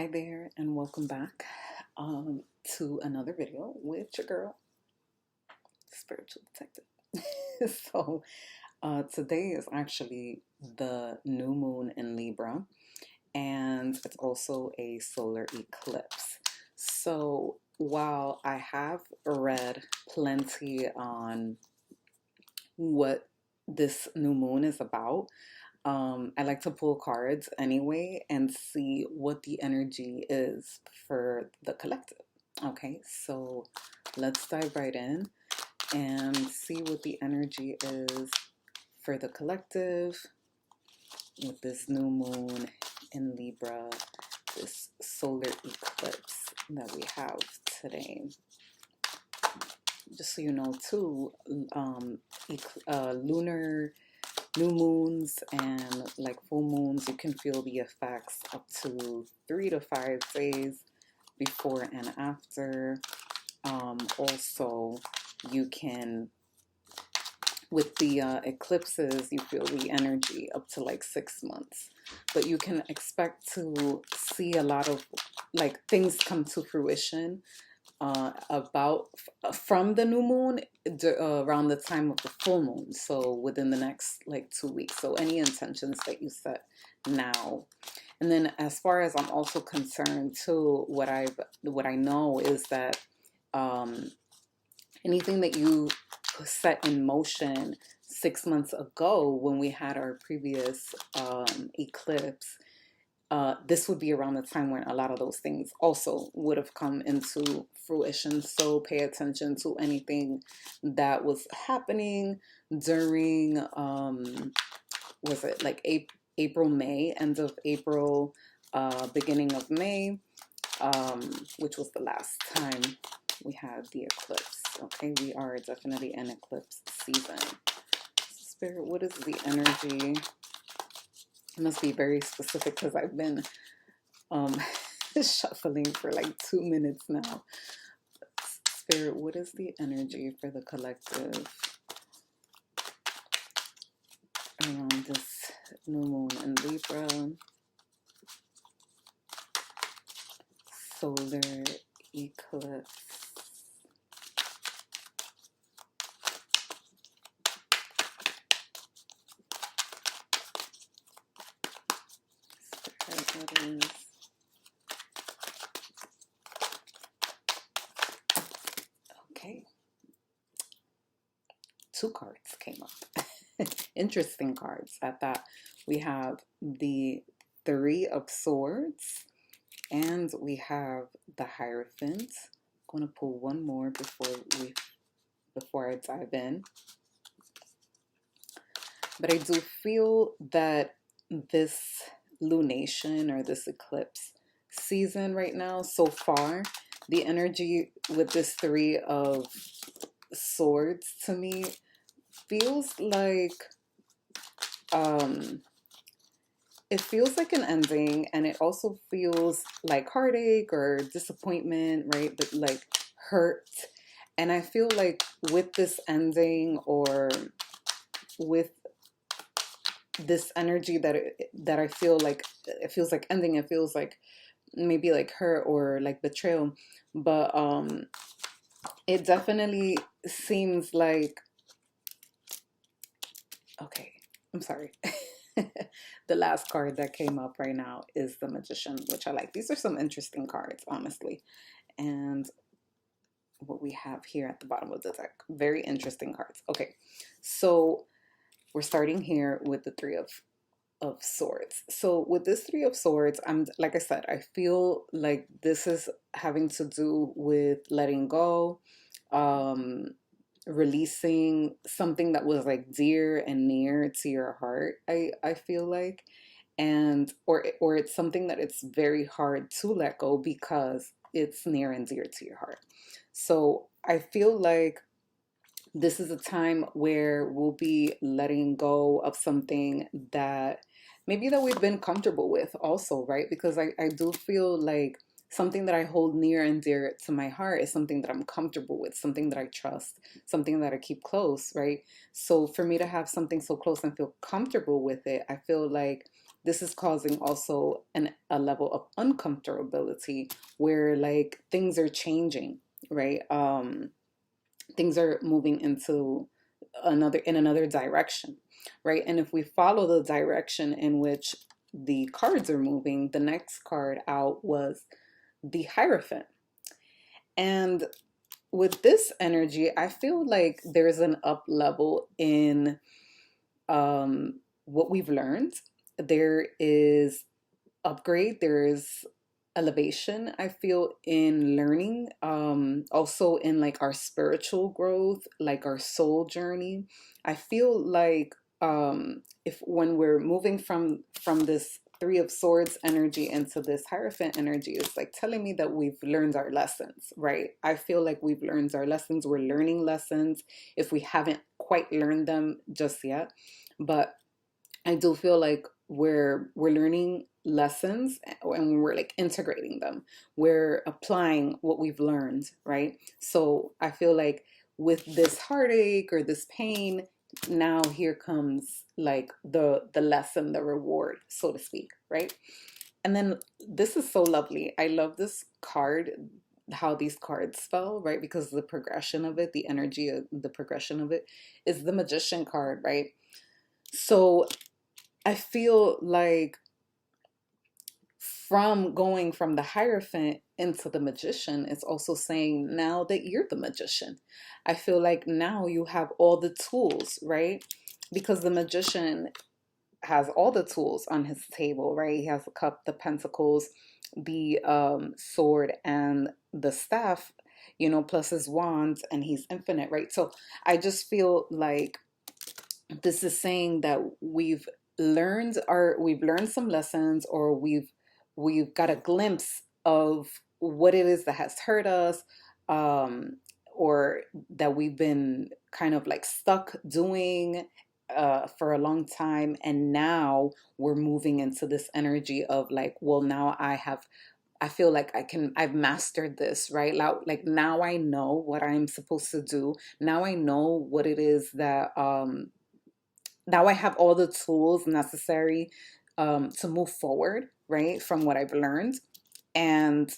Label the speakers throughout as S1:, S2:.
S1: Hi there, and welcome back to another video with your girl, Spiritual Detective. Today is actually the new moon in Libra, and it's also a solar eclipse. So, while I have read plenty on what this new moon is about, I like to pull cards anyway and see what the energy is for the collective. Okay, so let's dive right in and see what the energy is for the collective with this new moon in Libra, this solar eclipse that we have today. Just so you know, too, lunar new moons and like full moons, you can feel the effects up to 3 to 5 days before and after. Also, you can, with the eclipses, you feel the energy up to like 6 months. But you can expect to see a lot of like things come to fruition about from the new moon around the time of the full moon, so within the next like 2 weeks. So any intentions that you set now. And then as far as I'm also concerned too, what I know is that anything that you set in motion 6 months ago when we had our previous eclipse, this would be around the time when a lot of those things also would have come into fruition. So pay attention to anything that was happening during, was it like April, May, end of April, beginning of May, which was the last time we had the eclipse. Okay, we are definitely in eclipse season. Spirit, what is the energy? It must be very specific because I've been shuffling for like 2 minutes now. Spirit, what is the energy for the collective around this new moon in Libra? Solar eclipse. Spirit, what is... Okay. 2 cards came up. Interesting cards at that. We have the Three of Swords and we have the Hierophant. I'm going to pull one more before I dive in. But I do feel that this lunation or this eclipse season right now, so far, the energy with this Three of Swords to me feels like it feels like an ending, and it also feels like heartache or disappointment, right? But like hurt. And I feel like with this ending or with this energy that I feel like it feels like ending, it feels like maybe like hurt or like betrayal, but it definitely seems like, okay, I'm sorry. The last card that came up right now is the Magician, which I like. These are some interesting cards, honestly. And what we have here at the bottom of the deck, very interesting cards. Okay, so we're starting here with the Three of Swords. So with this Three of Swords, I'm like I said, I feel like this is having to do with letting go, releasing something that was like dear and near to your heart. I feel like, and or it's something that it's very hard to let go because it's near and dear to your heart. So I feel like this is a time where we'll be letting go of something that maybe that we've been comfortable with also, right? Because I do feel like something that I hold near and dear to my heart is something that I'm comfortable with, something that I trust, something that I keep close, right? So for me to have something so close and feel comfortable with it, I feel like this is causing also a level of uncomfortability where like things are changing, right? Things are moving into another direction, right? And if we follow the direction in which the cards are moving, the next card out was the Hierophant. And with this energy, I feel like there's an up level in what we've learned. There is upgrade, there is elevation, I feel, in learning, also in like our spiritual growth, like our soul journey. I feel like if when we're moving from this Three of Swords energy into this Hierophant energy, it's like telling me that we've learned our lessons, right? I feel like we've learned our lessons. We're learning lessons if we haven't quite learned them just yet. But I do feel like we're learning lessons, and we're like integrating them. We're applying what we've learned, right? So I feel like with this heartache or this pain, now here comes like the lesson, the reward, so to speak, right? And then this is so lovely. I love this card, how these cards fell, right? Because the progression of it, the energy of the progression of it is the Magician card, right? So I feel like from going from the Hierophant into the Magician, it's also saying now that you're the Magician. I feel like now you have all the tools, right? Because the Magician has all the tools on his table, right? He has the cup, the pentacles, the sword, and the staff, you know, plus his wands, and he's infinite, right? So I just feel like this is saying that we've learned some lessons, or we've got a glimpse of what it is that has hurt us, um or that we've been kind of like stuck doing for a long time, and now we're moving into this energy of like, well, now I feel like I've mastered this, right? Like now I know what I'm supposed to do. Now I know what it is that now I have all the tools necessary to move forward, right, from what I've learned. And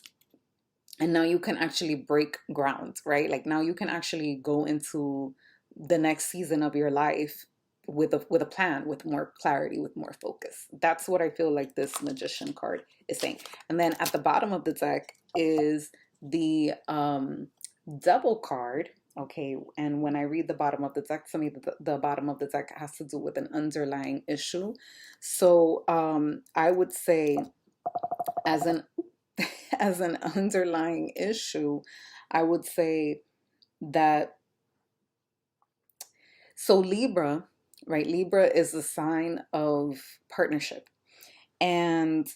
S1: now you can actually break ground, right? Like now you can actually go into the next season of your life with a plan, with more clarity, with more focus. That's what I feel like this Magician card is saying. And then at the bottom of the deck is the Devil card. Okay, and when I read the bottom of the deck, to me, the bottom of the deck has to do with an underlying issue. So I would say, as an as an underlying issue, I would say that, so Libra, right? Libra is a sign of partnership. And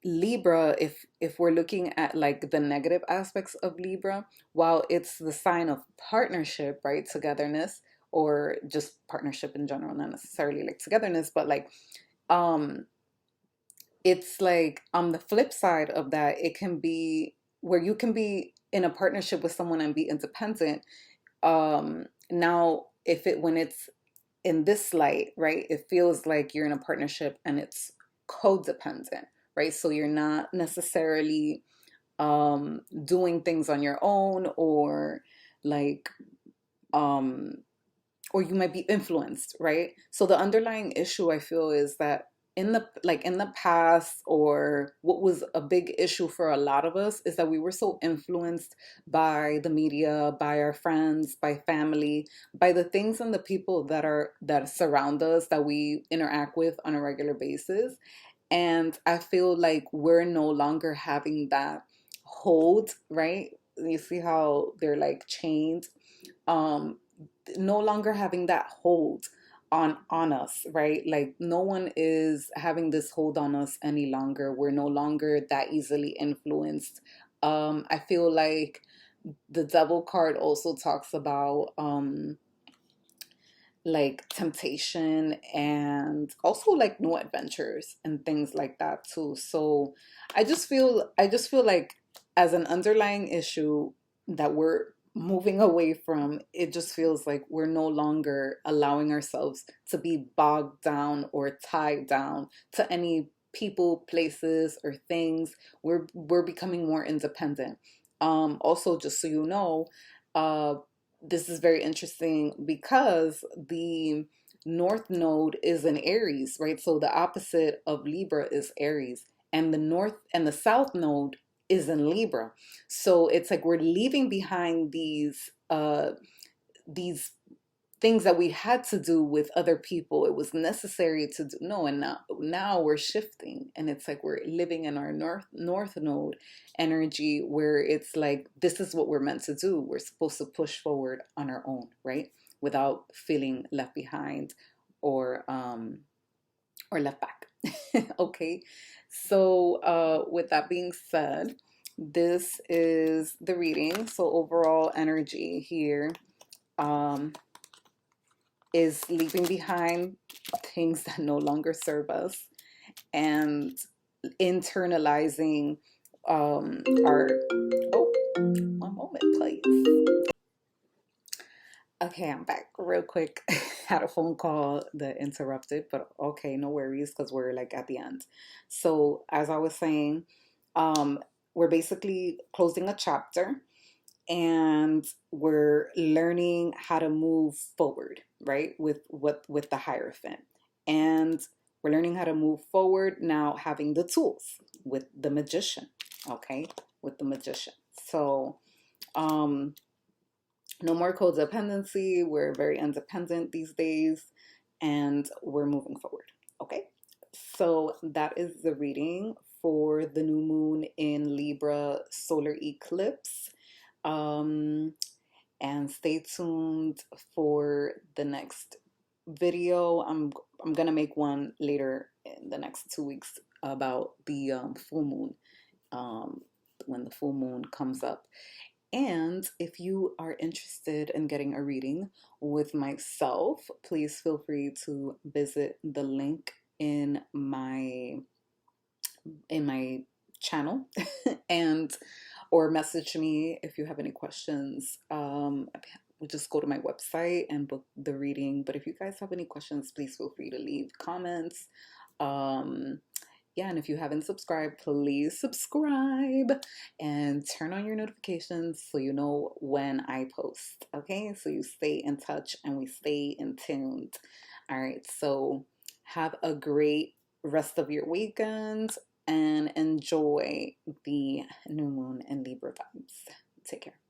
S1: Libra, if we're looking at like the negative aspects of Libra, while it's the sign of partnership, right? Togetherness, or just partnership in general, not necessarily like togetherness, but like um it's like on the flip side of that, it can be where you can be in a partnership with someone and be independent. Now if it when it's in this light, right, it feels like you're in a partnership and it's codependent, right? So you're not necessarily doing things on your own, or like um or you might be influenced, right? So the underlying issue I feel is that in the past, or what was a big issue for a lot of us, is that we were so influenced by the media, by our friends, by family, by the things and the people that surround us, that we interact with on a regular basis. And I feel like we're no longer having that hold, right? You see how they're like chained, um no longer having that hold on us, right? Like no one is having this hold on us any longer. We're no longer that easily influenced. I feel like the Devil card also talks about like temptation, and also like new adventures and things like that too. So I just feel like, as an underlying issue, that moving away from, it just feels like we're no longer allowing ourselves to be bogged down or tied down to any people, places, or things. We're becoming more independent. Also, just so you know, uh, this is very interesting because the North Node is in Aries, right? So the opposite of Libra is Aries, and the North and the South Node is in Libra. So it's like we're leaving behind these things that we had to do with other people. It was necessary to do. No, and now we're shifting, and it's like we're living in our North Node energy, where it's like this is what we're meant to do. We're supposed to push forward on our own, right? Without feeling left behind or left back. Okay. So with that being said, this is the reading. So overall energy here um, is leaving behind things that no longer serve us and internalizing our. Oh, one moment, please. Okay, I'm back real quick. Had a phone call that interrupted, but okay, no worries because we're like at the end. So, as I was saying, um, we're basically closing a chapter and we're learning how to move forward, right? With the Hierophant. And we're learning how to move forward now having the tools with the Magician, okay? With the Magician. So, um no more codependency. We're very independent these days and we're moving forward. Okay. So that is the reading for the new moon in Libra solar eclipse. Um, and stay tuned for the next video. I'm gonna make one later in the next 2 weeks about the full moon. Um, when the full moon comes up. And if you are interested in getting a reading with myself, please feel free to visit the link in my channel and or message me if you have any questions. We just go to my website and book the reading. But if you guys have any questions, please feel free to leave comments. Um, yeah, and if you haven't subscribed, please subscribe and turn on your notifications so you know when I post. Okay, so you stay in touch and we stay in tuned. All right, so have a great rest of your weekend and enjoy the new moon and Libra vibes. Take care.